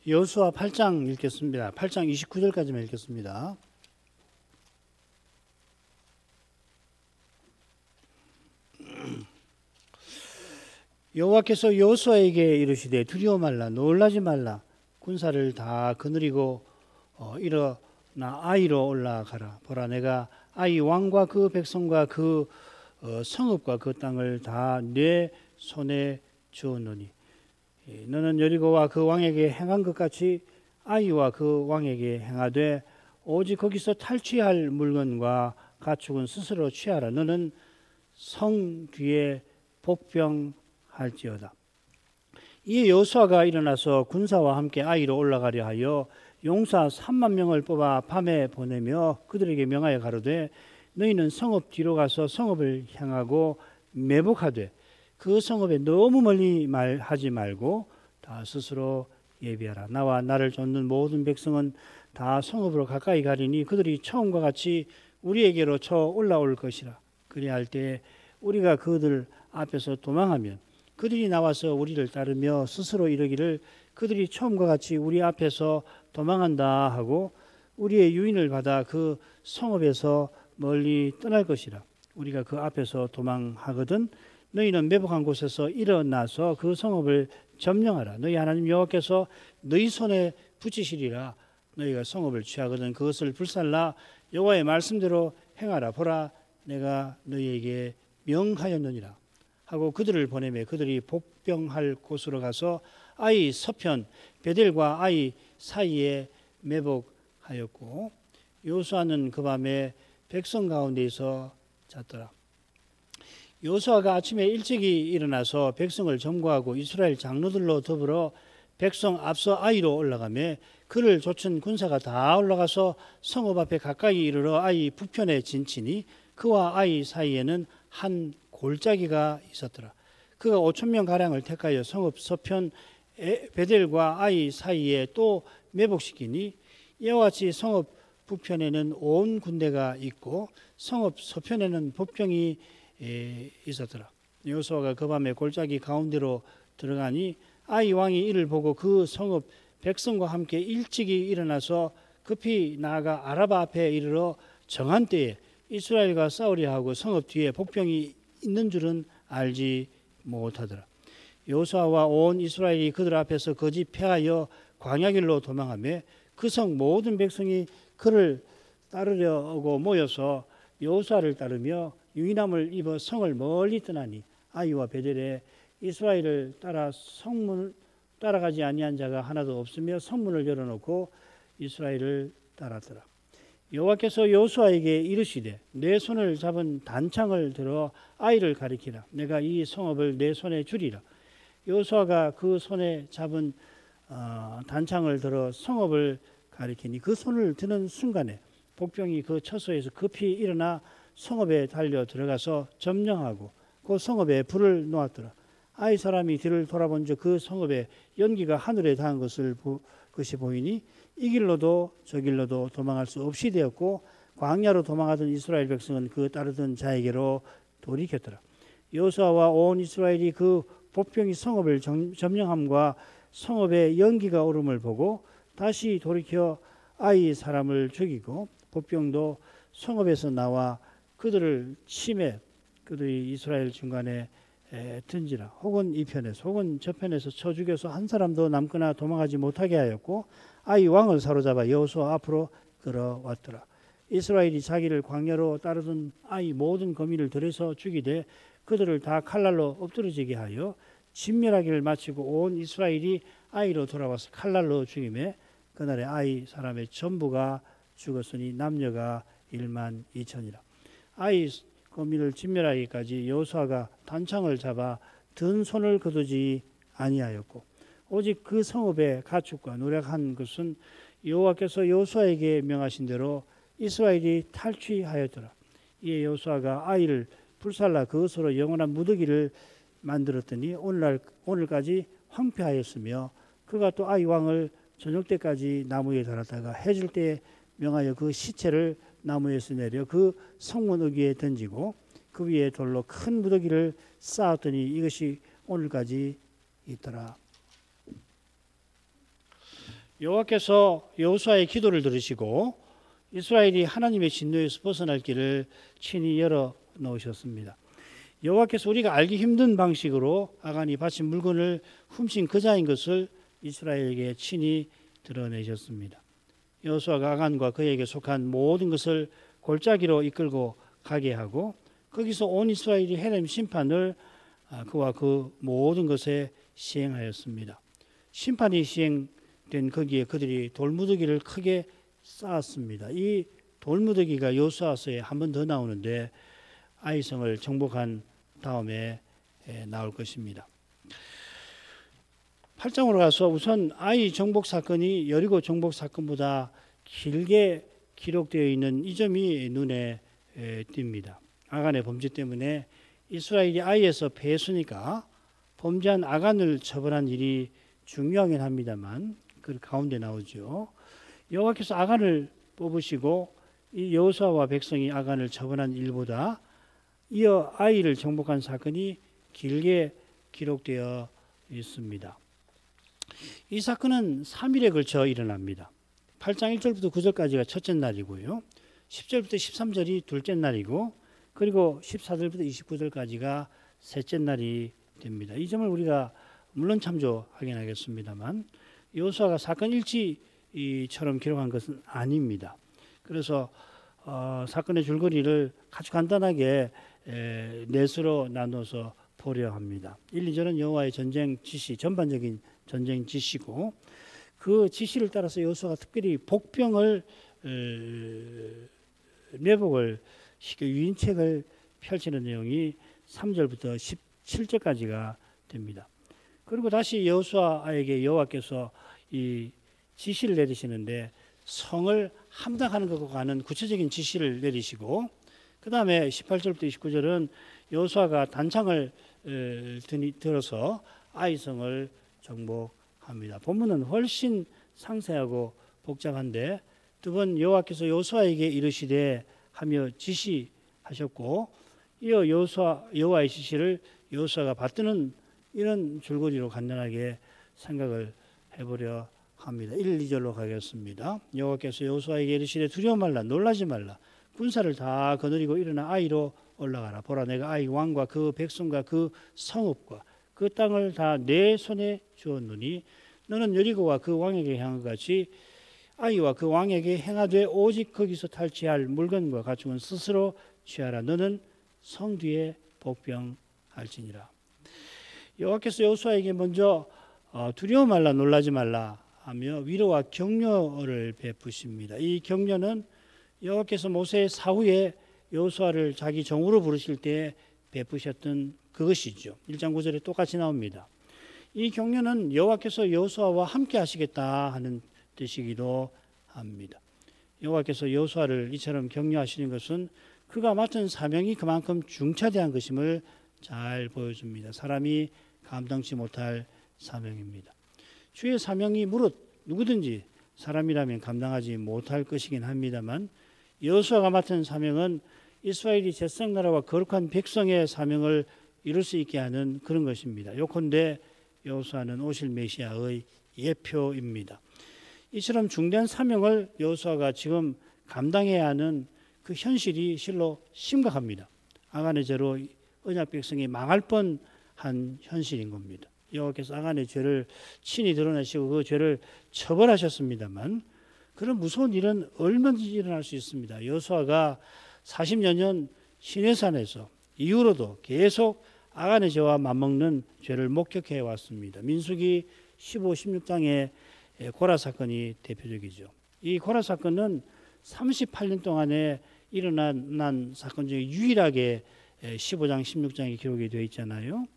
여호수아 8장 읽겠습니다. 8장 29절까지만 읽겠습니다. 여호와께서 여호수아에게 이르시되 두려워 말라 놀라지 말라 군사를 다 거느리고 일어나 아이로 올라가라. 보라 내가 아이 왕과 그 백성과 그 성읍과 그 땅을 다 내 손에 주었노니 너는 여리고와 그 왕에게 행한 것 같이 아이와 그 왕에게 행하되 오직 거기서 탈취할 물건과 가축은 스스로 취하라. 너는 성 뒤에 복병할지어다. 이에 여호수아가 일어나서 군사와 함께 아이로 올라가려 하여 용사 3만 명을 뽑아 밤에 보내며 그들에게 명하여 가로되 너희는 성읍 뒤로 가서 성읍을 향하고 매복하되 그 성읍에 너무 멀리 하지 말고 다 스스로 예비하라. 나와 나를 쫓는 모든 백성은 다 성읍으로 가까이 가리니 그들이 처음과 같이 우리에게로 쳐 올라올 것이라. 그리할 때 우리가 그들 앞에서 도망하면 그들이 나와서 우리를 따르며 스스로 이르기를 그들이 처음과 같이 우리 앞에서 도망한다 하고 우리의 유인을 받아 그 성읍에서 멀리 떠날 것이라. 우리가 그 앞에서 도망하거든 너희는 매복한 곳에서 일어나서 그 성읍을 점령하라. 너희 하나님 여호와께서 너희 손에 붙이시리라. 너희가 성읍을 취하거든 그것을 불살라 여호와의 말씀대로 행하라. 보라 내가 너희에게 명하였느니라 하고 그들을 보내매 그들이 복병할 곳으로 가서 아이 서편 베델과 아이 사이에 매복하였고 여호수아는 그 밤에 백성 가운데서 잤더라. 여호수아가 아침에 일찍이 일어나서 백성을 점거하고 이스라엘 장로들로 더불어 백성 앞서 아이로 올라가매 그를 쫓은 군사가 다 올라가서 성읍 앞에 가까이 이르러 아이 북편에 진치니 그와 아이 사이에는 한 골짜기가 있었더라. 그가 5,000명 가량을 택하여 성읍 서편 베델과 아이 사이에 또 매복시키니 이와 같이 성읍 북편에는 온 군대가 있고 성읍 서편에는 복병이 있었더라. 여호수아가 그 밤에 골짜기 가운데로 들어가니 아이 왕이 이를 보고 그 성읍 백성과 함께 일찍이 일어나서 급히 나아가 아라바 앞에 이르러 정한 때에 이스라엘과 싸우려 하고 성읍 뒤에 복병이 있는 줄은 알지 못하더라. 여호수아와 온 이스라엘이 그들 앞에서 거짓 패하여 광야길로 도망하며 그 성 모든 백성이 그를 따르려고 모여서 여호수아를 따르며 유인함을 입어 성을 멀리 떠나니 아이와 베델에 이스라엘을 따라 성문을 따라가지 아니한 자가 하나도 없으며 성문을 열어놓고 이스라엘을 따랐더라. 여호와께서 여호수아에게 이르시되 내 손을 잡은 단창을 들어 아이를 가리키라. 내가 이 성읍을 내 손에 주리라. 여호수아가 그 손에 잡은 단창을 들어 성읍을 가리키니 그 손을 드는 순간에 복병이 그 처소에서 급히 일어나 성읍에 달려 들어가서 점령하고 그 성읍에 불을 놓았더라. 아이 사람이 뒤를 돌아본 즉 그 성읍에 연기가 하늘에 닿은 것이 보이니 이 길로도 저 길로도 도망할 수 없이 되었고 광야로 도망하던 이스라엘 백성은 그 따르던 자에게로 돌이켰더라. 여호수아와 온 이스라엘이 그 복병이 성읍을 점령함과 성읍에 연기가 오름을 보고 다시 돌이켜 아이 사람을 죽이고 복병도 성읍에서 나와 그들을 치매 그들이 이스라엘 중간에 든지라. 혹은 이 편에서 혹은 저 편에서 쳐 죽여서 한 사람도 남거나 도망하지 못하게 하였고 아이 왕을 사로잡아 여호수아 앞으로 끌어왔더라. 이스라엘이 자기를 광야로 따르던 아이 모든 거민을 들여서 죽이되 그들을 다 칼날로 엎드러지게 하여 진멸하기를 마치고 온 이스라엘이 아이로 돌아와서 칼날로 죽이매 그날에 아이 사람의 전부가 죽었으니 남녀가 12,000이라. 아이 거민을 진멸하기까지 여호수아가 단창을 잡아 든 손을 거두지 아니하였고 오직 그 성읍의 가축과 노력한 것은 여호와께서 여호수아에게 명하신 대로 이스라엘이 탈취하였더라. 이에 여호수아가 아이를 불살라 그것으로 영원한 무더기를 만들었더니 오늘까지 황폐하였으며 그가 또 아이 왕을 저녁 때까지 나무에 달았다가 해질 때 명하여 그 시체를 나무에서 내려 그 성문 어귀에 던지고 그 위에 돌로 큰 무더기를 쌓았더니 이것이 오늘까지 있더라. 여호와께서 여호수아의 기도를 들으시고 이스라엘이 하나님의 진노에서 벗어날 길을 친히 열어 놓으셨습니다. 여호와께서 우리가 알기 힘든 방식으로 아간이 바친 물건을 훔친 그자인 것을 이스라엘에게 친히 드러내셨습니다. 여호수아가 아간과 그에게 속한 모든 것을 골짜기로 이끌고 가게 하고 거기서 온 이스라엘이 헤렘 심판을 그와 그 모든 것에 시행하였습니다. 심판이 시행된 거기에 그들이 돌무더기를 크게 쌓았습니다. 이 돌무더기가 여호수아서에 한 번 더 나오는데 아이성을 정복한 다음에 나올 것입니다. 8장으로 가서 우선 아이 정복 사건이 여리고 정복 사건보다 길게 기록되어 있는 이 점이 눈에 띕니다. 아간의 범죄 때문에 이스라엘이 아이에서 패했으니까 범죄한 아간을 처벌한 일이 중요하긴 합니다만 그 가운데 나오죠. 여호와께서 아간을 뽑으시고 이 여호수아와 백성이 아간을 처벌한 일보다 이어 아이를 정복한 사건이 길게 기록되어 있습니다. 이 사건은 3일에 걸쳐 일어납니다. 8장 1절부터 9절까지가 첫째 날이고요. 10절부터 13절이 둘째 날이고 그리고 14절부터 29절까지가 셋째 날이 됩니다. 이 점을 우리가 물론 참조하긴 하겠습니다만 여호수아가 사건 일지처럼 기록한 것은 아닙니다. 그래서 사건의 줄거리를 아주 간단하게 넷으로 나눠서 보려 합니다. 1, 2절은 여호와의 전쟁 지시, 전반적인 전쟁 지시고 그 지시를 따라서 여호수아가 특별히 복병을 매복을 시켜 유인책을 펼치는 내용이 3절부터 17절까지가 됩니다. 그리고 다시 여호수아에게 여호와께서 이 지시를 내리시는데 성을 함락하는 것과 같은 구체적인 지시를 내리시고 그 다음에 18절부터 29절은 여호수아가 단창을 들어서 아이성을 정복합니다. 본문은 훨씬 상세하고 복잡한데 두 번 여호와께서 여호수아에게 이르시되 하며 지시하셨고 이어 여호와의 지시를 여호수아가 받드는 이런 줄거리로 간단하게 생각을 해보려 합니다. 1, 2절로 가겠습니다. 여호와께서 여호수아에게 이르시되 두려워 말라 놀라지 말라 군사를 다 거느리고 일어나 아이로 올라가라. 보라 내가 아이 왕과 그 백성과 그 성읍과 그 땅을 다 내 손에 주었노니 너는 여리고와 그 왕에게 행한 것 같이 아이와 그 왕에게 행하되 오직 거기서 탈취할 물건과 가축은 스스로 취하라. 너는 성 뒤에 복병할지니라. 여호와께서 여호수아에게 먼저 두려워 말라 놀라지 말라 하며 위로와 격려를 베푸십니다. 이 격려는 여호와께서 모세의 사후에 여호수아를 자기 정으로 부르실 때 베푸셨던 그것이죠. 1장 9절에 똑같이 나옵니다. 이 격려는 여호와께서 여호수아와 함께 하시겠다 하는 뜻이기도 합니다. 여호와께서 여호수아를 이처럼 격려하시는 것은 그가 맡은 사명이 그만큼 중차대한 것임을 잘 보여줍니다. 사람이 감당치 못할 사명입니다. 주의 사명이 무릇 누구든지 사람이라면 감당하지 못할 것이긴 합니다만 여호수아가 맡은 사명은 이스라엘이 제사장 나라와 거룩한 백성의 사명을 이룰 수 있게 하는 그런 것입니다. 요컨대 여호수아는 오실 메시아의 예표입니다. 이처럼 중대한 사명을 여호수아가 지금 감당해야 하는 그 현실이 실로 심각합니다. 아간의 죄로 언약 백성이 망할 뻔한 현실인 겁니다. 여호와께서 아간의 죄를 친히 드러내시고 그 죄를 처벌하셨습니다만 그런 무서운 일은 얼마든지 일어날 수 있습니다. 여호수아가 40여 년 시내산에서 이후로도 계속 아간의 죄와 맞먹는 죄를 목격해 왔습니다. 민수기 15, 16장의 고라 사건이 대표적이죠. 이 고라 사건은 38년 동안에 일어난 사건 중에 유일하게 15장, 16장에 기록이 되어 있잖아요.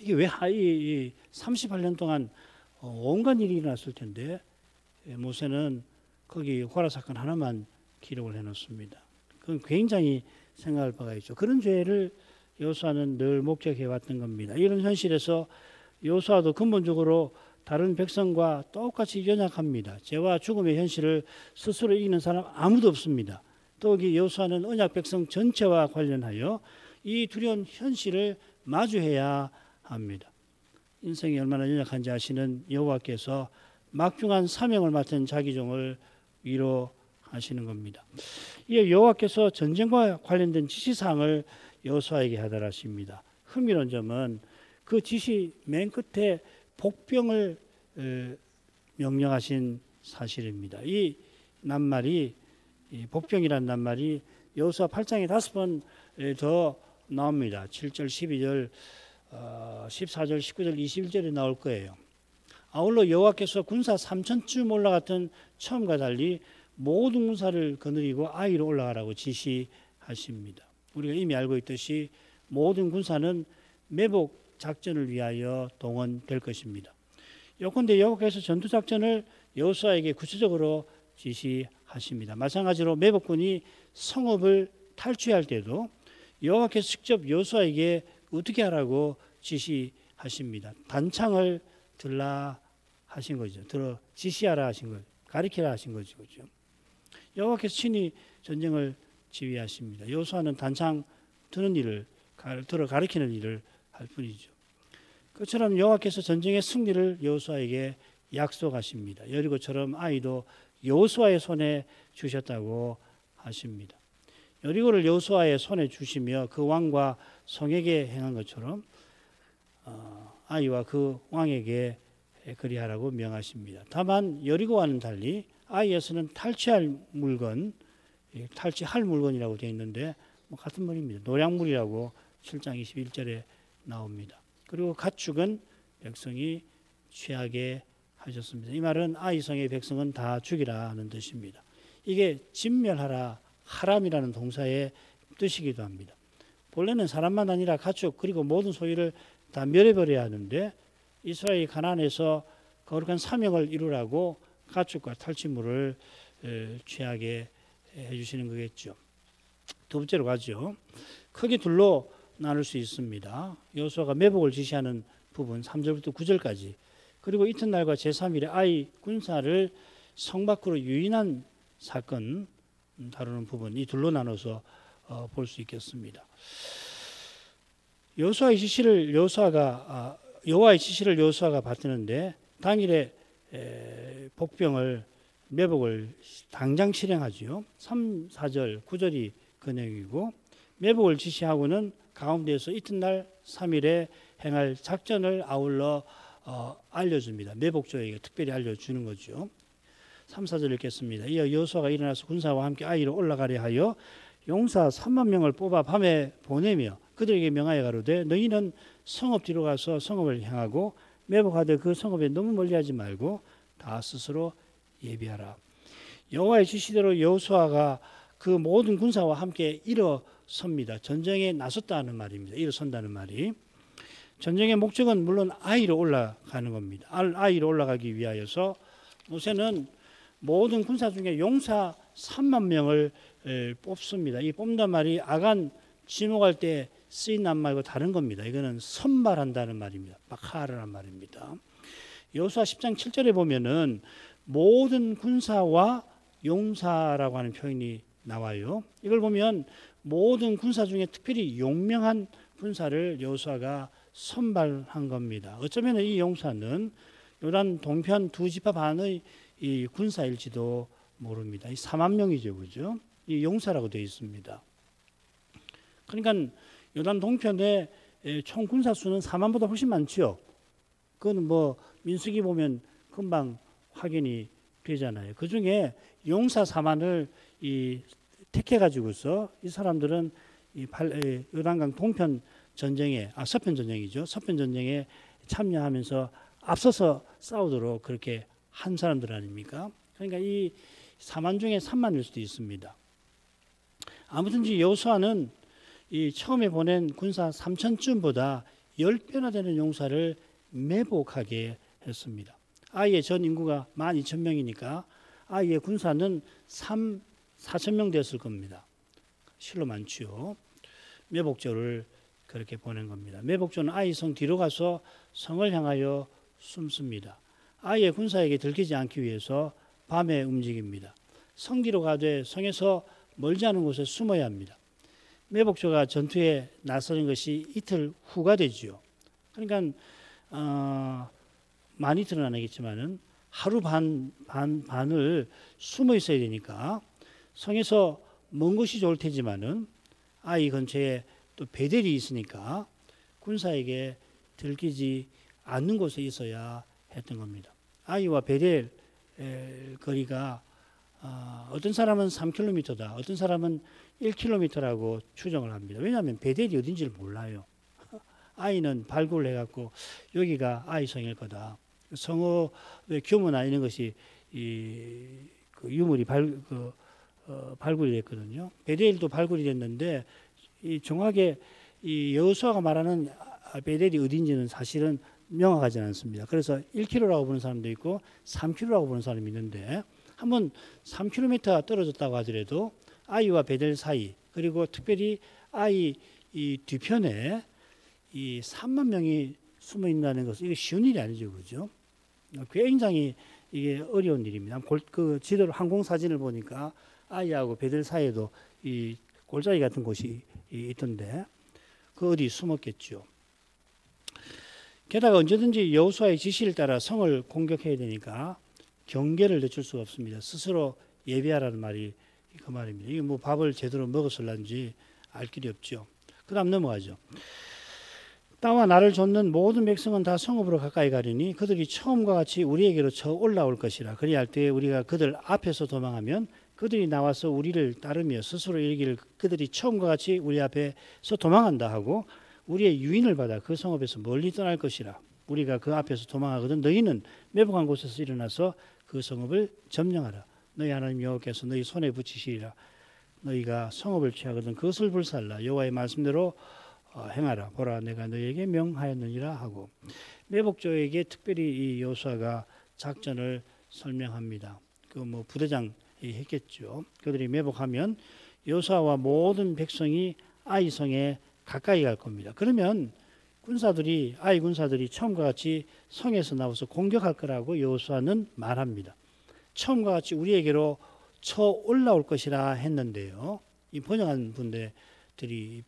이게 왜 38년 동안 온갖 일이 일어났을 텐데 모세는 거기 고라 사건 하나만 기록을 해놓습니다. 그건 굉장히 생각할 바가 있죠. 그런 죄를 여호수아는 늘 목격해 왔던 겁니다. 이런 현실에서 여호수아도 근본적으로 다른 백성과 똑같이 연약합니다. 죄와 죽음의 현실을 스스로 이기는 사람 아무도 없습니다. 더욱이 여호수아는 언약 백성 전체와 관련하여 이 두려운 현실을 마주해야 합니다. 인생이 얼마나 연약한지 아시는 여호와께서 막중한 사명을 맡은 자기 종을 위로하시는 겁니다. 이에 여호와께서 전쟁과 관련된 지시사항을 여호수아에게 하더라십니다. 흥미로운 점은 그 지시 맨 끝에 복병을 명령하신 사실입니다. 이 낱말이, 이 복병이라는 낱말이 여호수아 8장에 5번 더 나옵니다. 7절, 12절, 14절, 19절, 21절에 나올 거예요. 아울러 여호와께서 군사 3천쯤 올라갔던 처음과 달리 모든 군사를 거느리고 아이로 올라가라고 지시하십니다. 우리가 이미 알고 있듯이 모든 군사는 매복 작전을 위하여 동원될 것입니다. 요컨대 여호와께서 전투작전을 여호수아에게 구체적으로 지시하십니다. 마찬가지로 매복군이 성읍을 탈취할 때도 여호와께서 직접 여호수아에게 어떻게 하라고 지시하십니다. 단창을 들라 하신 거죠. 들어 지시하라 하신 거죠. 가리키라 하신 거죠. 여호와께서 친히 전쟁을 지휘하십니다. 여호수아는 단창 드는 일을 들어 가리키는 일을 할 뿐이죠. 그처럼 여호와께서 전쟁의 승리를 여호수아에게 약속하십니다. 여리고처럼 아이도 여호수아의 손에 주셨다고 하십니다. 여리고를 여호수아의 손에 주시며 그 왕과 성에게 행한 것처럼 아이와 그 왕에게 그리하라고 명하십니다. 다만 여리고와는 달리 아이에서는 탈취할 물건이라고 되어 있는데 같은 말입니다. 노량물이라고 7장 21절에 나옵니다. 그리고 가축은 백성이 취하게 하셨습니다. 이 말은 아이성의 백성은 다 죽이라 하는 뜻입니다. 이게 진멸하라, 하람이라는 동사의 뜻이기도 합니다. 본래는 사람만 아니라 가축 그리고 모든 소유를 다 멸해버려야 하는데 이스라엘이 가나안에서 거룩한 사명을 이루라고 가축과 탈취물을 취하게 해주시는 거겠죠. 두 번째로 가죠. 크게 둘로 나눌 수 있습니다. 여호수아가 매복을 지시하는 부분 3절부터 9절까지 그리고 이튿날과 제3일에 아이 군사를 성 밖으로 유인한 사건 다루는 부분 이 둘로 나눠서 볼 수 있겠습니다. 여호와의 지시를 여호수아가 받드는데 당일에 매복을 당장 실행하지요. 3, 4절, 9절이 그 내용이고 매복을 지시하고는 가운데에서 이튿날 3일에 행할 작전을 아울러 알려줍니다. 매복조에게 특별히 알려주는 거죠. 3, 4절 읽겠습니다. 이어 여호수아가 일어나서 군사와 함께 아이로 올라가려 하여 용사 3만 명을 뽑아 밤에 보내며 그들에게 명하여 가로되 너희는 성읍 뒤로 가서 성읍을 향하고 매복하되 그 성읍에 너무 멀리하지 말고 다 스스로 예비하라. 여호와의 지시대로 여호수아가 그 모든 군사와 함께 일어섭니다. 전쟁에 나섰다는 말입니다. 일어선다는 말이. 전쟁의 목적은 물론 아이로 올라가는 겁니다. 아이로 올라가기 위하여서 모세는 모든 군사 중에 용사 3만 명을 뽑습니다. 이 뽑는단 말이 아간 지목할 때 쓰인 말고 다른 겁니다. 이거는 선발한다는 말입니다. 바카르란 말입니다. 여호수아 10장 7절에 보면은 모든 군사와 용사라고 하는 표현이 나와요. 이걸 보면 모든 군사 중에 특별히 용명한 군사를 여호수아가 선발한 겁니다. 어쩌면 이 용사는 요단 동편 두 지파 반의 이 군사일지도 모릅니다. 이 4만 명이죠, 그죠? 이 용사라고 되어 있습니다. 그러니까 요단 동편의 총 군사 수는 4만보다 훨씬 많죠. 그건 뭐 민수기 보면 금방 확인이 되잖아요. 그 중에 용사 4만을 택해 가지고서 이 사람들은 요단강 동편 전쟁에 서편 전쟁이죠. 서편 전쟁에 참여하면서 앞서서 싸우도록 그렇게 한 사람들 아닙니까? 그러니까 이 4만 중에 3만일 수도 있습니다. 아무튼지 여호수아는 이 처음에 보낸 군사 3천쯤보다 10배나 되는 용사를 매복하게 했습니다. 아이의 전 인구가 12,000명이니까 아이의 군사는 4,000명 됐을 겁니다. 실로 많죠. 매복조를 그렇게 보낸 겁니다. 매복조는 아이 성 뒤로 가서 성을 향하여 숨습니다. 아이의 군사에게 들키지 않기 위해서 밤에 움직입니다. 성 뒤로 가되 성에서 멀지 않은 곳에 숨어야 합니다. 매복조가 전투에 나서는 것이 이틀 후가 되지요. 그러니까 많이 드러나겠지만은 하루 반을 숨어 있어야 되니까 성에서 먼 곳이 좋을 테지만은 아이 근처에 또 베델이 있으니까 군사에게 들키지 않는 곳에 있어야 했던 겁니다. 아이와 베델 거리가 어떤 사람은 3km다, 어떤 사람은 1km라고 추정을 합니다. 왜냐하면 베델이 어딘지를 몰라요. 아이는 발굴을 해갖고 여기가 아이 성일 거다. 성읍의 규모나 이런 것이 그 유물이 발굴이 됐거든요. 베델도 발굴이 됐는데 정확하게 이 여호수아가 말하는 베델이 어딘지는 사실은 명확하지 않습니다. 그래서 1km라고 보는 사람도 있고 3km라고 보는 사람이 있는데 한번 3km 떨어졌다고 하더라도 아이와 베델 사이 그리고 특별히 아이 이 뒤편에 이 3만 명이 숨어 있다는 것은 이게 쉬운 일이 아니죠, 그죠? 굉장히 이게 어려운 일입니다. 그 지도로 항공 사진을 보니까 아이하고 베델 사이에도 이 골짜기 같은 곳이 있던데 그 어디 숨었겠죠. 게다가 언제든지 여호수아의 지시를 따라 성을 공격해야 되니까 경계를 늦출 수가 없습니다. 스스로 예비하라는 말이 그 말입니다. 이게 뭐 밥을 제대로 먹었을런지 알 길이 없죠. 그 다음 넘어가죠. 땅과 나를 좇는 모든 백성은 다 성읍으로 가까이 가리니 그들이 처음과 같이 우리에게로 쳐 올라올 것이라. 그리할 때에 우리가 그들 앞에서 도망하면 그들이 나와서 우리를 따르며 스스로 이르기를 그들이 처음과 같이 우리 앞에서 도망한다 하고 우리의 유인을 받아 그 성읍에서 멀리 떠날 것이라. 우리가 그 앞에서 도망하거든 너희는 매복한 곳에서 일어나서 그 성읍을 점령하라. 너희 하나님 여호와께서 너희 손에 붙이시리라. 너희가 성읍을 취하거든 그것을 불살라. 여호와의 말씀대로 행하라. 보라 내가 너희에게 명하였느니라 하고 매복조에게 특별히 이 여호수아가 작전을 설명합니다. 그 뭐 부대장이 했겠죠. 그들이 매복하면 여호수아와 모든 백성이 아이 성에 가까이 갈 겁니다. 그러면 아이 군사들이 처음과 같이 성에서 나와서 공격할 거라고 여호수아는 말합니다. 처음과 같이 우리에게로 쳐 올라올 것이라 했는데요. 이 번역한 분들이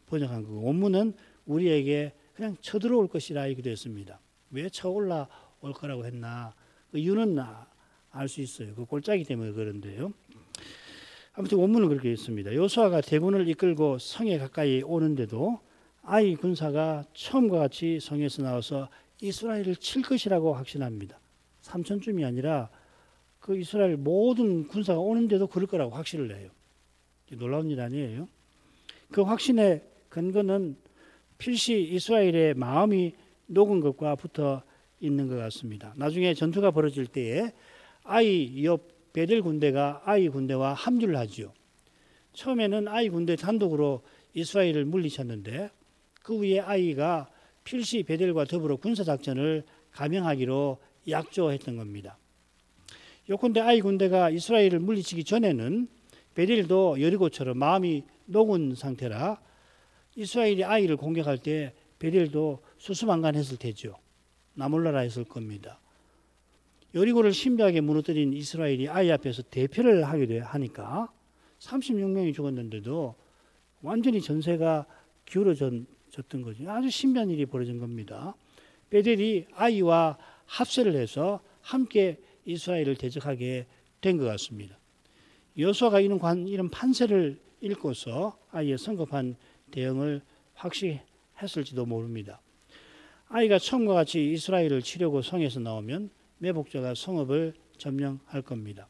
번역한 그 원문은 우리에게 그냥 쳐들어올 것이라 이렇게 되었습니다. 왜 쳐 올라올 거라고 했나? 그 이유는 알 수 있어요. 그 골짜기 때문에 그런데요. 아무튼 원문은 그렇게 있습니다. 여호수아가 대군을 이끌고 성에 가까이 오는데도 아이 군사가 처음과 같이 성에서 나와서 이스라엘을 칠 것이라고 확신합니다. 3천쯤이 아니라 그 이스라엘 모든 군사가 오는데도 그럴 거라고 확신을 해요. 놀라운 일 아니에요. 그 확신의 근거는 필시 이스라엘의 마음이 녹은 것과 붙어 있는 것 같습니다. 나중에 전투가 벌어질 때에 아이 옆 베델 군대가 아이 군대와 합류를 하죠. 처음에는 아이 군대 단독으로 이스라엘을 물리쳤는데 그 후에 아이가 필시 베델과 더불어 군사작전을 감행하기로 약조했던 겁니다. 요컨대 아이 군대가 이스라엘을 물리치기 전에는 베델도 여리고처럼 마음이 녹은 상태라 이스라엘이 아이를 공격할 때 베델도 수수망간했을 테죠. 나몰라라 했을 겁니다. 여리고를 신비하게 무너뜨린 이스라엘이 아이 앞에서 대패를 하게 하니까 36명이 죽었는데도 완전히 전세가 기울어졌던 거죠. 아주 신비한 일이 벌어진 겁니다. 베델이 아이와 합세를 해서 함께 이스라엘을 대적하게 된 것 같습니다. 여호수아가 이런 판세를 읽고서 아이의 성급한 대응을 확실했을지도 모릅니다. 아이가 처음과 같이 이스라엘을 치려고 성에서 나오면 매복자가 성읍을 점령할 겁니다.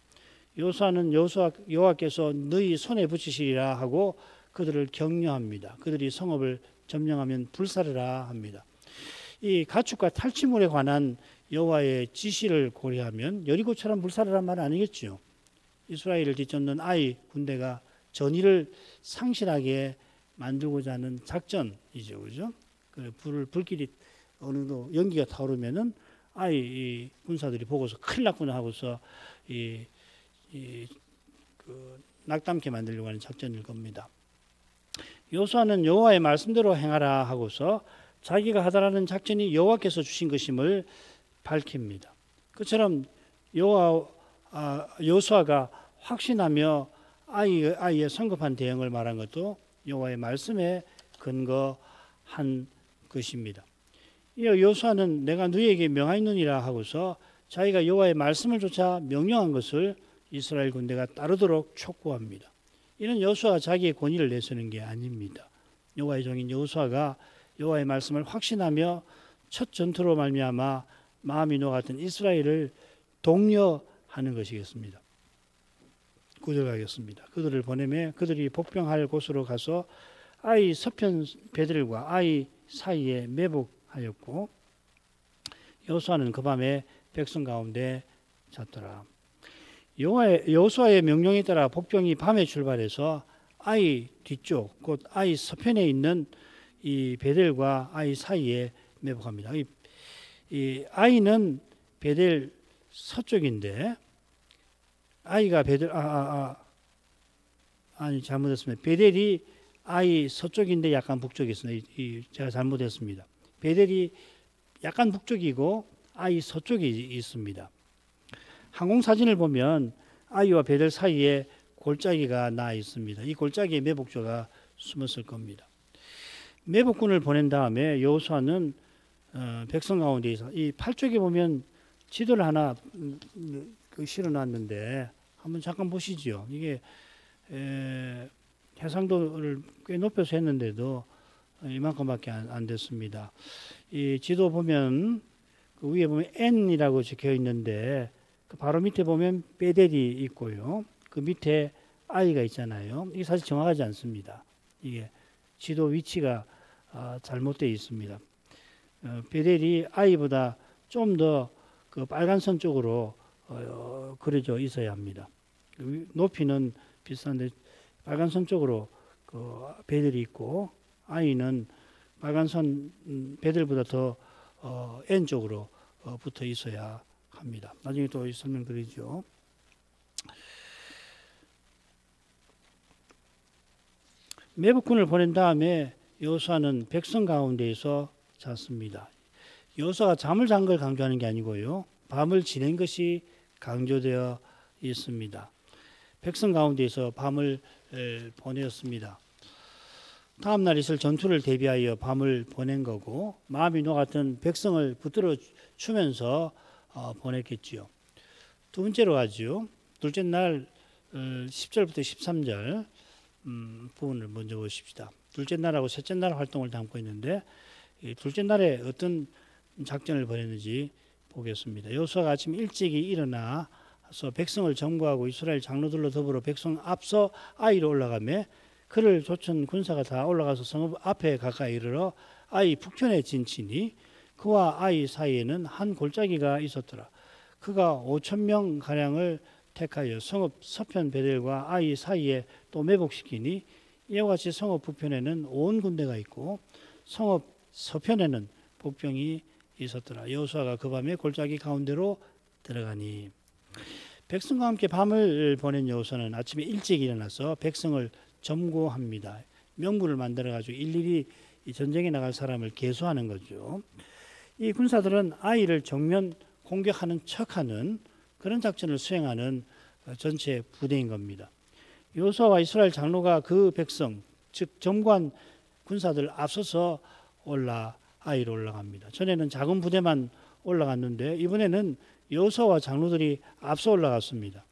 여호수아는 여호와께서 너희 손에 붙이시리라 하고 그들을 격려합니다. 그들이 성읍을 점령하면 불사르라 합니다. 이 가축과 탈취물에 관한 여호와의 지시를 고려하면 여리고처럼 불사르란 말은 아니겠죠. 이스라엘을 뒤쫓는 아이 군대가 전의를 상실하게 만들고자 하는 작전이죠, 그죠? 불길이 어느 정도 연기가 타오르면은 아이 군사들이 보고서 큰일 났구나 하고서 낙담케 만들려고 하는 작전일 겁니다. 여호수아는 여호와의 말씀대로 행하라 하고서 자기가 하다라는 작전이 여호와께서 주신 것임을 밝힙니다. 그처럼 여호수아가 확신하며 아이의 성급한 대응을 말한 것도 여호와의 말씀에 근거한 것입니다. 이어 여호수아는 내가 너희에게 명하였느니라 하고서 자기가 여호와의 말씀을 조차 명령한 것을 이스라엘 군대가 따르도록 촉구합니다. 이는 여호수아가 자기의 권위를 내세우는 게 아닙니다. 여호와의 종인 여호수아가 여호와의 말씀을 확신하며 첫 전투로 말미암아 마음이 녹았던 이스라엘을 독려하는 것이겠습니다. 9절 가겠습니다. 그들을 보내매 그들이 복병할 곳으로 가서 아이 서편 베들과 아이 사이에 매복하였고 여호수아는 그 밤에 백성 가운데 잤더라. 여호수아의 명령에 따라 복병이 밤에 출발해서 아이 뒤쪽 곧 아이 서편에 있는 이 베델과 아이 사이에 매복합니다. 이 아이는 베델 서쪽인데 아이가 베델 아니 잘못했습니다. 베델이 아이 서쪽인데 약간 북쪽에 있습니다. 제가 잘못했습니다. 베델이 약간 북쪽이고 아이 서쪽에 있습니다. 항공 사진을 보면 아이와 베델 사이에 골짜기가 나 있습니다. 이 골짜기에 매복조가 숨었을 겁니다. 매복군을 보낸 다음에 여호수아는 백성 가운데에서 이 8쪽에 보면 지도를 하나 실어놨는데 한번 잠깐 보시죠. 이게 해상도를 꽤 높여서 했는데도 이만큼밖에 안 됐습니다. 이 지도 보면 그 위에 보면 N이라고 적혀 있는데 그 바로 밑에 보면 베델이 있고요. 그 밑에 I가 있잖아요. 이게 사실 정확하지 않습니다. 이게 지도 위치가 잘못되어 있습니다. 베델이 I보다 좀 더 그 빨간 선 쪽으로 그려져 있어야 합니다. 높이는 비슷한데 빨간 선 쪽으로 그 베델이 있고 I는 빨간 선 베델보다 더 N 쪽으로 붙어 있어야 합니다. 나중에 또 설명드리죠. 매복군을 보낸 다음에 여호수아는 백성 가운데에서 잤습니다. 여호수아가 잠을 잔 걸 강조하는 게 아니고요. 밤을 지낸 것이 강조되어 있습니다. 백성 가운데에서 밤을 보내었습니다. 다음 날 있을 전투를 대비하여 밤을 보낸 거고 마음이 녹았던 백성을 붙들어 주면서 보냈겠지요. 두 번째로 가죠. 둘째 날 10절부터 13절 부분을 먼저 보십시다. 둘째 날하고 셋째 날 활동을 담고 있는데 둘째 날에 어떤 작전을 벌였는지 보겠습니다. 여호수아가 아침 일찍이 일어나서 백성을 점거하고 이스라엘 장로들로 더불어 백성 앞서 아이로 올라가며 그를 쫓은 군사가 다 올라가서 성읍 앞에 가까이 이르러 아이 북편에 진치니 그와 아이 사이에는 한 골짜기가 있었더라. 그가 5,000명 가량을 택하여 성읍 서편 베델과 아이 사이에 또 매복시키니 이와 같이 성읍 북편에는 온 군대가 있고 성읍 서편에는 복병이 있었더라. 여호수아가 그 밤에 골짜기 가운데로 들어가니 백성과 함께 밤을 보낸 여호수아는 아침에 일찍 일어나서 백성을 점거합니다. 명부를 만들어 가지고 일일이 전쟁에 나갈 사람을 계수하는 거죠. 이 군사들은 아이를 정면 공격하는 척하는 그런 작전을 수행하는 전체 부대인 겁니다. 여호수아와 이스라엘 장로가 그 백성 즉 점거한 군사들 앞서서 아이로 올라갑니다. 전에는 작은 부대만 올라갔는데 이번에는 여호수아와 장로들이 앞서 올라갔습니다.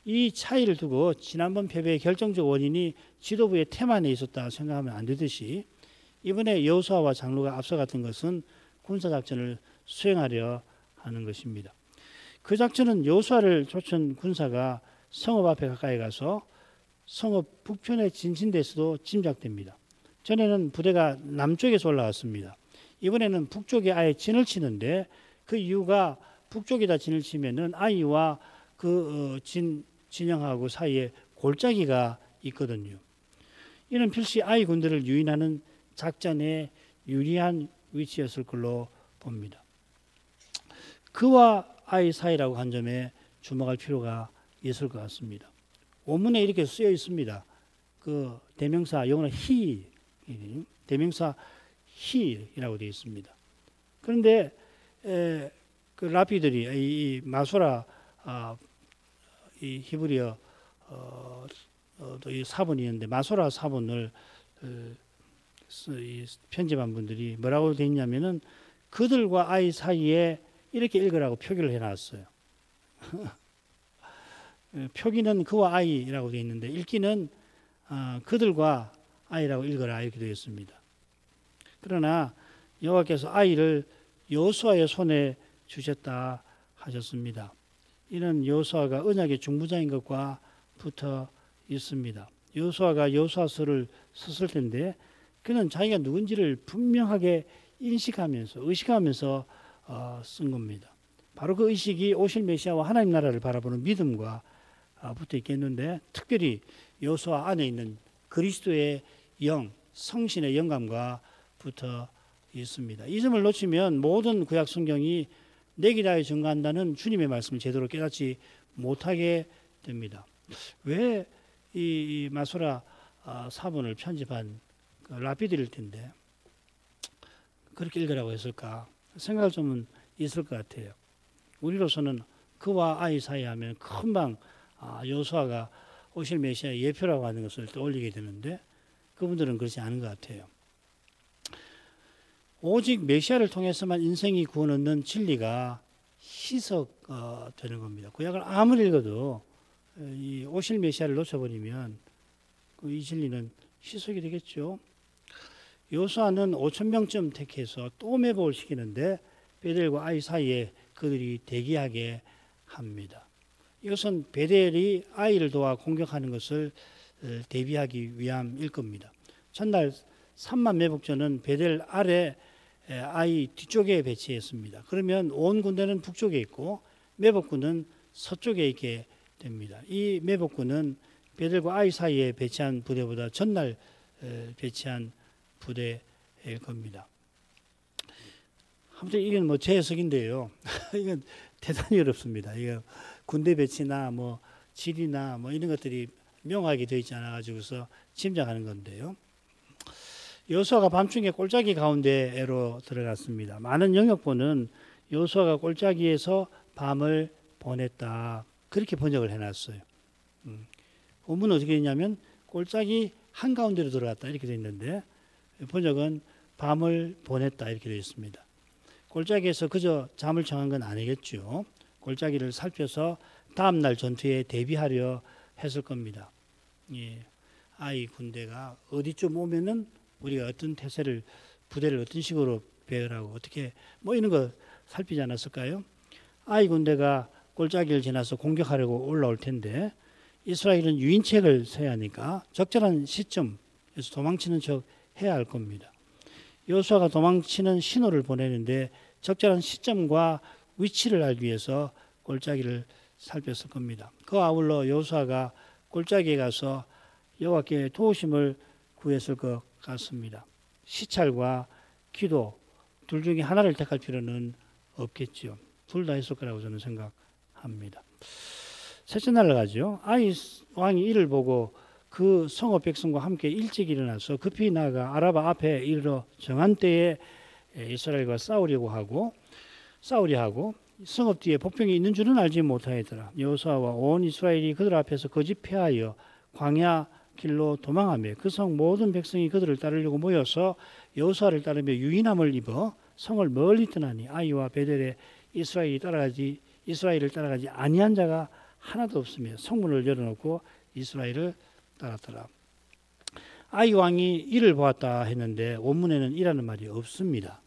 이 차이를 두고 지난번 패배의 결정적 원인이 지도부의 태만에 있었다 생각하면 안 되듯이 이번에 여호수아와 장로가 앞서갔던 것은 군사작전을 수행하려 하는 것입니다. 그 작전은 여호수아를 쫓은 군사가 성읍 앞에 가까이 가서 성읍 북편에 진친 데서도 짐작됩니다. 전에는 부대가 남쪽에서 올라왔습니다. 이번에는 북쪽에 아예 진을 치는데 그 이유가 북쪽에다 진을 치면은 아이와 그 진영하고 사이에 골짜기가 있거든요. 이는 필시 아이 군대를 유인하는 작전에 유리한 위치였을 걸로 봅니다. 그와 아이 사이라고 한 점에 주목할 필요가 있을 것 같습니다. 원문에 이렇게 쓰여 있습니다. 그 대명사 영어는 he, 대명사 he이라고 되어 있습니다. 그런데 그 라피들이 이 마소라 이 히브리어 또 이 사본이 있는데 마소라 사본을 편집한 분들이 뭐라고 되어 있냐면은 그들과 아이 사이에 이렇게 읽으라고 표기를 해놨어요. 표기는 그와 아이라고 되어 있는데 읽기는 그들과 아이라고 읽어라 이렇게 되어 있습니다. 그러나 여호와께서 아이를 여호수아의 손에 주셨다 하셨습니다. 이는 여호수아가 언약의 중보자인 것과 붙어 있습니다. 여호수아가 여호수아서를 썼을 텐데 그는 자기가 누군지를 분명하게 인식하면서 의식하면서 쓴 겁니다. 바로 그 의식이 오실 메시아와 하나님 나라를 바라보는 믿음과 붙어 있겠는데 특별히 여호수아 안에 있는 그리스도의 영, 성신의 영감과 붙어 있습니다. 이 점을 놓치면 모든 구약 성경이 내게 대하여 증거한다는 주님의 말씀을 제대로 깨닫지 못하게 됩니다. 왜 이 마소라 사본을 편집한 라피드일 텐데 그렇게 읽으라고 했을까? 생각할 점은 있을 것 같아요. 우리로서는 그와 아이 사이 하면 금방 여호수아가 오실 메시아의 예표라고 하는 것을 떠올리게 되는데 그분들은 그렇지 않은 것 같아요. 오직 메시아를 통해서만 인생이 구원 얻는 진리가 희석되는 겁니다. 구약을 아무리 읽어도 이 오실 메시아를 놓쳐버리면 이 진리는 희석이 되겠죠. 여호수아는 5,000명쯤 택해서 또 매복을 시키는데 베델과 아이 사이에 그들이 대기하게 합니다. 이것은 베델이 아이를 도와 공격하는 것을 대비하기 위함일 겁니다. 첫날 3만 매복전은 베델 아래 아이 뒤쪽에 배치했습니다. 그러면 온 군대는 북쪽에 있고 매복군은 서쪽에 있게 됩니다. 이 매복군은 베델과 아이 사이에 배치한 부대보다 전날 배치한 부대일 겁니다. 아무튼 이건 뭐 제 해석인데요. 이건 대단히 어렵습니다. 이거 군대 배치나 뭐 지리나 뭐 이런 것들이 명확하게 되어 있지 않아 가지고서 짐작하는 건데요. 여호수아가 밤중에 골짜기 가운데로 들어갔습니다. 많은 영역본은 여호수아가 골짜기에서 밤을 보냈다. 그렇게 번역을 해놨어요. 본문은 어떻게 되냐면 골짜기 한가운데로 들어갔다 이렇게 되어 있는데 번역은 밤을 보냈다 이렇게 되어 있습니다. 골짜기에서 그저 잠을 청한 건 아니겠죠. 골짜기를 살펴서 다음날 전투에 대비하려 했을 겁니다. 예, 아이 군대가 어디쯤 오면은 우리가 어떤 태세를 부대를 어떤 식으로 배열하고 어떻게 뭐 이런 거 살피지 않았을까요? 아이 군대가 골짜기를 지나서 공격하려고 올라올 텐데 이스라엘은 유인책을 세야 하니까 적절한 시점에서 도망치는 척 해야 할 겁니다. 여호수아가 도망치는 신호를 보내는데 적절한 시점과 위치를 알기 위해서 골짜기를 살폈을 겁니다. 그 아울러 여호수아가 골짜기에 가서 여호와께 도우심을 구했을 것 같습니다. 시찰과 기도 둘 중에 하나를 택할 필요는 없겠죠. 둘 다 했을 거라고 저는 생각합니다. 셋째 날 가죠. 아이 왕이 이를 보고 그 성읍 백성과 함께 일찍 일어나서 급히 나아가 아라바 앞에 이르러 정한 때에 이스라엘과 싸우려 하고 성읍 뒤에 복병이 있는 줄은 알지 못하였더라. 여호수아와 온 이스라엘이 그들 앞에서 거짓 패하여 광야 길로 도망하며 그 성 모든 백성이 그들을 따르려고 모여서 여호수아를 따르며 유인함을 입어 성을 멀리 떠나니 아이와 베델에 이스라엘을 따라가지 아니한 자가 하나도 없으며 성문을 열어놓고 이스라엘을 따랐더라. 아이 왕이 이를 보았다 했는데 원문에는 이라는 말이 없습니다.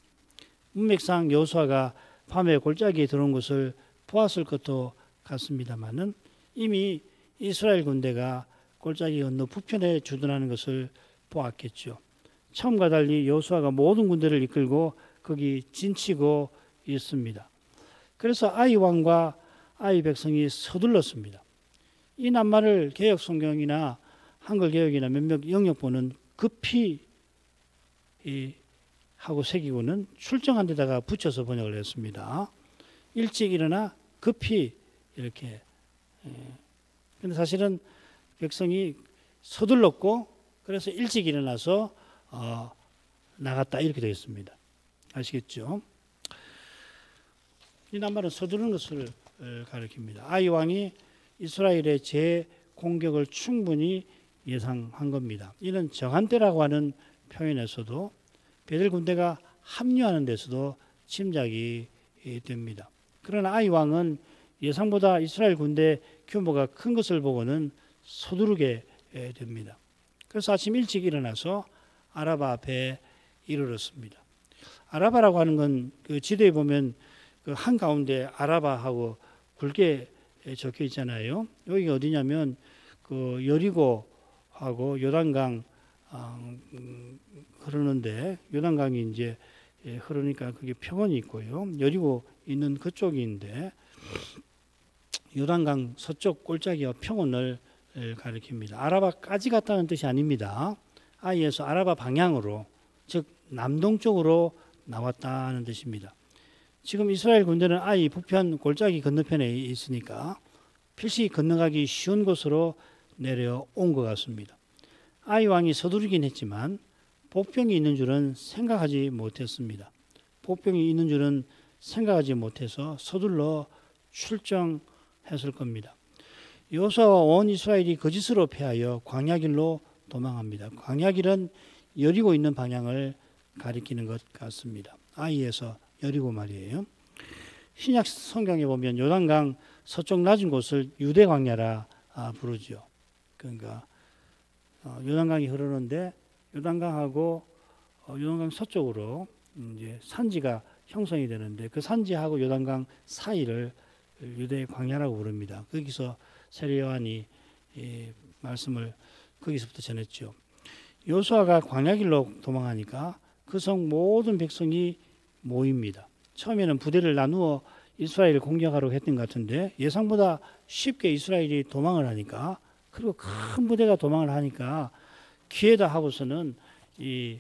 문맥상 여호수아가 밤에 골짜기에 들어온 것을 보았을 것도 같습니다만은 이미 이스라엘 군대가 골짜기 건너 북편에 주둔하는 것을 보았겠죠. 처음과 달리 여호수아가 모든 군대를 이끌고 거기 진치고 있습니다. 그래서 아이 왕과 아이 백성이 서둘렀습니다. 이 낱말을 개역 성경이나 한글 개역이나 몇몇 영역본은 급히 하고 새기고는 출정한 데다가 붙여서 번역을 했습니다. 일찍 일어나 급히 이렇게. 근데 사실은 백성이 서둘렀고 그래서 일찍 일어나서 나갔다 이렇게 되어 있습니다. 아시겠죠? 이 낱말은 서두르는 것을 가리킵니다. 아이 왕이 이스라엘의 재공격을 충분히 예상한 겁니다. 이는 정한 때라고 하는 표현에서도 베델 군대가 합류하는 데서도 짐작이 됩니다. 그러나 아이 왕은 예상보다 이스라엘 군대 규모가 큰 것을 보고는 서두르게 됩니다. 그래서 아침 일찍 일어나서 아라바 앞에 이르렀습니다. 아라바라고 하는 건 그 지도에 보면 그 한가운데 아라바하고 굵게 적혀 있잖아요. 여기가 어디냐면 그 여리고하고 요단강 흐르는데, 요단강이 이제 흐르니까 그게 평원이 있고요. 여리고 있는 그쪽인데, 요단강 서쪽 골짜기와 평원을 가리킵니다. 아라바까지 갔다는 뜻이 아닙니다. 아이에서 아라바 방향으로, 즉 남동쪽으로 나왔다는 뜻입니다. 지금 이스라엘 군대는 아이 북편 골짜기 건너편에 있으니까 필시 건너가기 쉬운 곳으로 내려온 것 같습니다. 아이 왕이 서두르긴 했지만 복병이 있는 줄은 생각하지 못했습니다. 복병이 있는 줄은 생각하지 못해서 서둘러 출정했을 겁니다. 여호수아와 온 이스라엘이 거짓으로 패하여 광야길로 도망합니다. 광야길은 여리고 있는 방향을 가리키는 것 같습니다. 아이에서 여리고 말이에요. 신약 성경에 보면 요단강 서쪽 낮은 곳을 유대 광야라 부르죠. 그러니까 요단강이 흐르는데 요단강하고 요단강 서쪽으로 이제 산지가 형성이 되는데 그 산지하고 요단강 사이를 유대 광야라고 부릅니다. 거기서 세례 요한이 말씀을 거기서부터 전했죠. 여호수아가 광야길로 도망하니까 그 성 모든 백성이 모입니다. 처음에는 부대를 나누어 이스라엘을 공격하려고 했던 것 같은데 예상보다 쉽게 이스라엘이 도망을 하니까, 그리고 큰 부대가 도망을 하니까 기회다 하고서는 이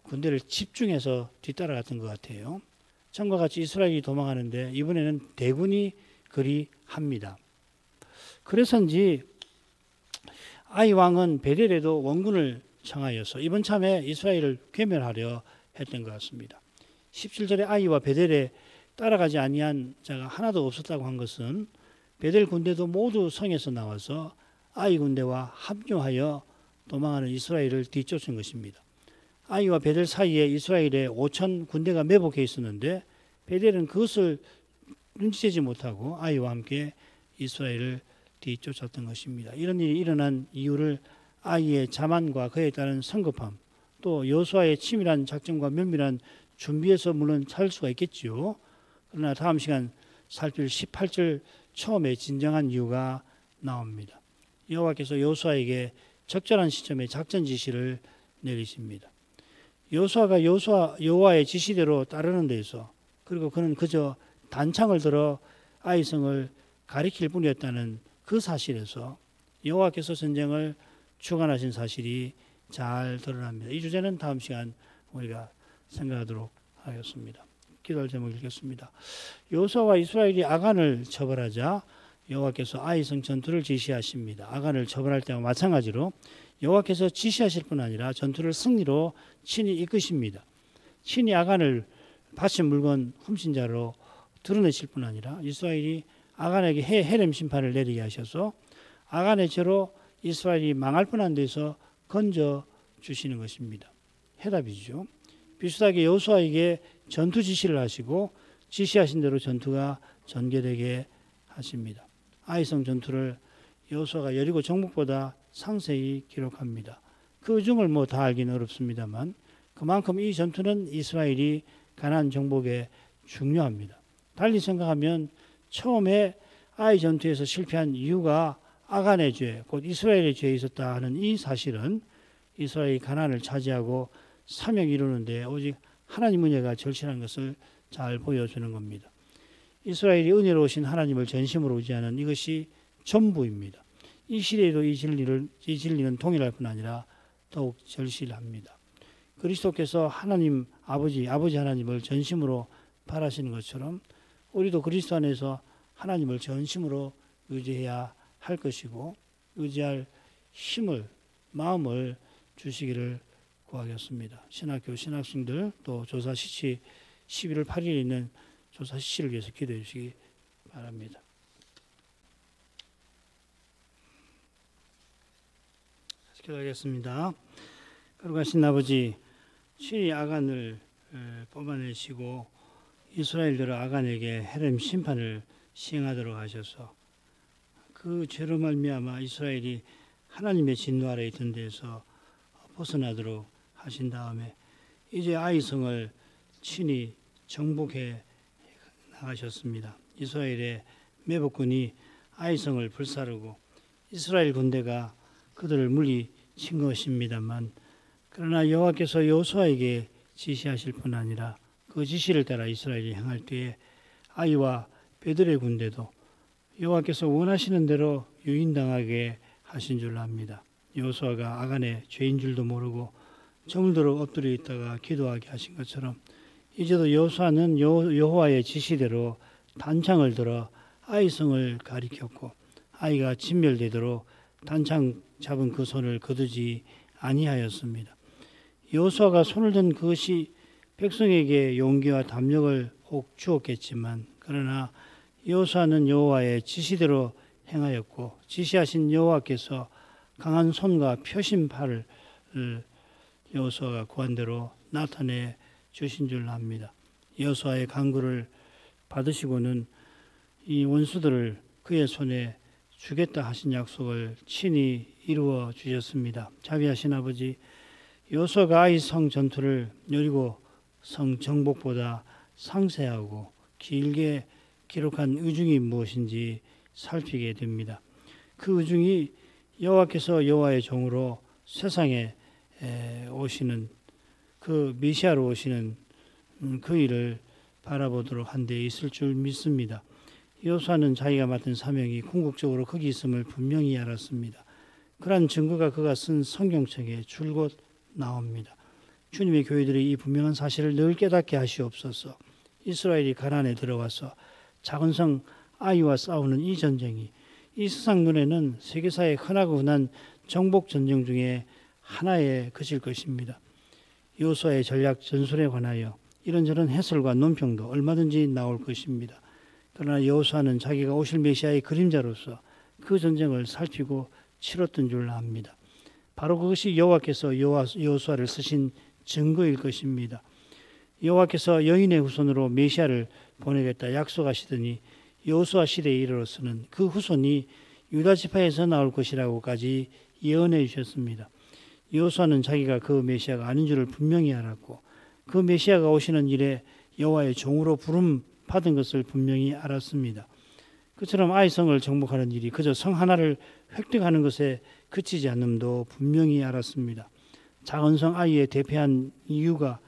군대를 집중해서 뒤따라갔던 것 같아요. 전과 같이 이스라엘이 도망하는데 이번에는 대군이 그리합니다. 그래서인지 아이 왕은 베델에도 원군을 청하여서 이번 참에 이스라엘을 괴멸하려 했던 것 같습니다. 17절에 아이와 베델에 따라가지 아니한 자가 하나도 없었다고 한 것은 베델 군대도 모두 성에서 나와서 아이 군대와 합류하여 도망하는 이스라엘을 뒤쫓은 것입니다. 아이와 베델 사이에 이스라엘의 5천 군대가 매복해 있었는데 베델은 그것을 눈치채지 못하고 아이와 함께 이스라엘을 뒤쫓았던 것입니다. 이런 일이 일어난 이유를 아이의 자만과 그에 따른 성급함, 또 여호수아의 치밀한 작전과 면밀한 준비에서 물론 찾을 수가 있겠죠. 그러나 다음 시간 살필 18절 처음에 진정한 이유가 나옵니다. 여호와께서 여호수아에게 적절한 시점에 작전 지시를 내리십니다. 여호수아가 여호와의 지시대로 따르는 데서, 그리고 그는 그저 단창을 들어 아이성을 가리킬 뿐이었다는 그 사실에서 여호와께서 전쟁을 주관하신 사실이 잘 드러납니다. 이 주제는 다음 시간 우리가 생각하도록 하겠습니다. 기도할 제목 읽겠습니다. 여호수아와 이스라엘이 아간을 처벌하자 여호와께서 아이성 전투를 지시하십니다. 아간을 처벌할 때와 마찬가지로 여호와께서 지시하실 뿐 아니라 전투를 승리로 친히 이끄십니다. 친히 아간을 바친 물건 훔친 자로 드러내실 뿐 아니라 이스라엘이 아간에게 해렘 심판을 내리게 하셔서 아간의 죄로 이스라엘이 망할 뻔한 데서 건져 주시는 것입니다. 해답이죠. 비슷하게 여호수아에게 전투 지시를 하시고 지시하신 대로 전투가 전개되게 하십니다. 아이성 전투를 여호수아가 여리고 정복보다 상세히 기록합니다. 그 의중을 다 알기는 어렵습니다만 그만큼 이 전투는 이스라엘이 가나안 정복에 중요합니다. 달리 생각하면 처음에 아이 전투에서 실패한 이유가 아간의 죄, 곧 이스라엘의 죄에 있었다 하는 이 사실은 이스라엘이 가나안을 차지하고 사명 이루는데 오직 하나님 은혜가 절실한 것을 잘 보여주는 겁니다. 이스라엘이 은혜로우신 하나님을 전심으로 의지하는 이것이 전부입니다. 이 시대에도 이 진리는 동일할 뿐 아니라 더욱 절실합니다. 그리스도께서 하나님 아버지 하나님을 전심으로 바라시는 것처럼 우리도 그리스도 안에서 하나님을 전심으로 의지해야 할 것이고 의지할 힘을, 마음을 주시기를 구하겠습니다. 신학교 신학생들 또 조사 시치 11월 8일에 있는 조사 시치를 위해서 기도해 주시기 바랍니다. 기도하겠습니다. 거룩하신 아버지, 친히 아간을 뽑아내시고 이스라엘들을 아간에게 헤렘 심판을 시행하도록 하셔서 그 죄로 말미암아 이스라엘이 하나님의 진노 아래 있던 데에서 벗어나도록 하신 다음에 이제 아이성을 친히 정복해 나가셨습니다. 이스라엘의 매복군이 아이성을 불사르고 이스라엘 군대가 그들을 물리친 것입니다만, 그러나 여호와께서 여호수아에게 지시하실 뿐 아니라 그 지시를 따라 이스라엘이 행할 때에 아이와 베들의 군대도 여호와께서 원하시는 대로 유인당하게 하신 줄로 압니다. 여호수아가 아간의 죄인 줄도 모르고 저물도록 엎드려 있다가 기도하게 하신 것처럼 이제도 여호수아는 여호와의 지시대로 단창을 들어 아이성을 가리켰고 아이가 진멸되도록 단창 잡은 그 손을 거두지 아니하였습니다. 여호수아가 손을 든 그것이 백성에게 용기와 담력을 혹 주었겠지만, 그러나 여호수아는 여호와의 지시대로 행하였고 지시하신 여호와께서 강한 손과 펴신 팔을 여호수아가 구한 대로 나타내 주신 줄 압니다. 여호수아의 간구를 받으시고는 이 원수들을 그의 손에 주겠다 하신 약속을 친히 이루어 주셨습니다. 자비하신 아버지, 여호수아가 아이 성 전투를 여리고 성 정복보다 상세하고 길게 기록한 의중이 무엇인지 살피게 됩니다. 그 의중이 여호와께서 여호와의 종으로 세상에 오시는 그 메시아로 오시는 그 일을 바라보도록 한 데 있을 줄 믿습니다. 여호수아는 자기가 맡은 사명이 궁극적으로 거기 있음을 분명히 알았습니다. 그러한 증거가 그가 쓴 성경책에 줄곧 나옵니다. 주님의 교회들이 이 분명한 사실을 늘 깨닫게 하시옵소서. 이스라엘이 가나안에 들어와서 작은 성 아이와 싸우는 이 전쟁이 이 세상 눈에는 세계사의 흔하고 흔한 정복 전쟁 중에 하나에 그칠 것입니다. 여호수아의 전략 전술에 관하여 이런저런 해설과 논평도 얼마든지 나올 것입니다. 그러나 여호수아는 자기가 오실 메시아의 그림자로서 그 전쟁을 살피고 치렀던 줄 압니다. 바로 그것이 여호와께서 여호수아를 쓰신 증거일 것입니다. 여호와께서 여인의 후손으로 메시아를 보내겠다 약속하시더니 여호수아 시대에 이르러서는 그 후손이 유다 지파에서 나올 것이라고까지 예언해 주셨습니다. 여호수아는 자기가 그 메시아가 아닌 줄을 분명히 알았고 그 메시아가 오시는 일에 여호와의 종으로 부름 받은 것을 분명히 알았습니다. 그처럼 아이성을 정복하는 일이 그저 성 하나를 획득하는 것에 그치지 않음도 분명히 알았습니다. 작은 성 아이에 대표한 이유가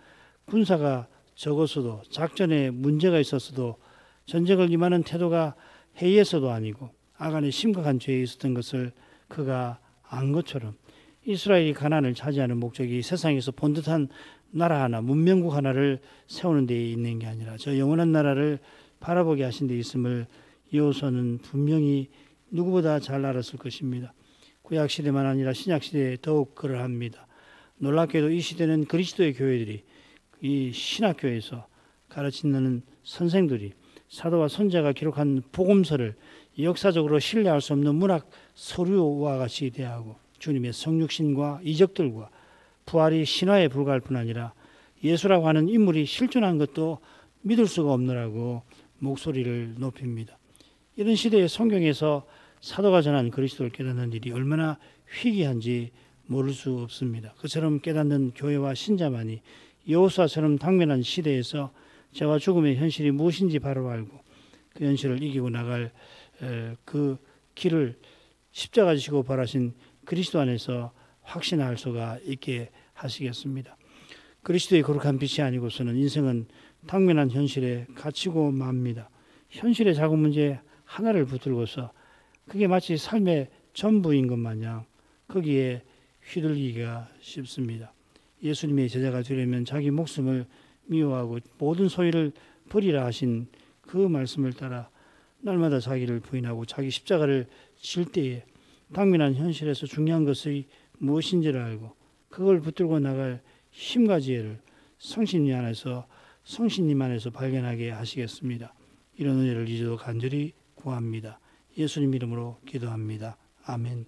군사가 적었어도 작전에 문제가 있었어도 전쟁을 임하는 태도가 해이해서도 아니고 아간의 심각한 죄에 있었던 것을 그가 안 것처럼 이스라엘이 가나안을 차지하는 목적이 세상에서 본듯한 나라 하나, 문명국 하나를 세우는 데 있는 게 아니라 저 영원한 나라를 바라보게 하신 데 있음을 여호수아는 분명히 누구보다 잘 알았을 것입니다. 구약시대만 아니라 신약시대에 더욱 그러합니다. 놀랍게도 이 시대는 그리스도의 교회들이 이 신학교에서 가르치는 선생들이 사도와 선자가 기록한 복음서를 역사적으로 신뢰할 수 없는 문학 서류와 같이 대하고 주님의 성육신과 이적들과 부활이 신화에 불과할 뿐 아니라 예수라고 하는 인물이 실존한 것도 믿을 수가 없노라고 목소리를 높입니다. 이런 시대에 성경에서 사도가 전한 그리스도를 깨닫는 일이 얼마나 희귀한지 모를 수 없습니다. 그처럼 깨닫는 교회와 신자만이 여호수아처럼 당면한 시대에서 죄와 죽음의 현실이 무엇인지 바로 알고 그 현실을 이기고 나갈 그 길을 십자가 지시고 벌하신 그리스도 안에서 확신할 수가 있게 하시겠습니다. 그리스도의 거룩한 빛이 아니고서는 인생은 당면한 현실에 갇히고 맙니다. 현실의 작은 문제 하나를 붙들고서 그게 마치 삶의 전부인 것 마냥 거기에 휘둘리기가 쉽습니다. 예수님의 제자가 되려면 자기 목숨을 미워하고 모든 소유를 버리라 하신 그 말씀을 따라 날마다 자기를 부인하고 자기 십자가를 질 때에 당면한 현실에서 중요한 것이 무엇인지를 알고 그걸 붙들고 나갈 힘과 지혜를 성신님 안에서 발견하게 하시겠습니다. 이런 은혜를 이제도 간절히 구합니다. 예수님 이름으로 기도합니다. 아멘.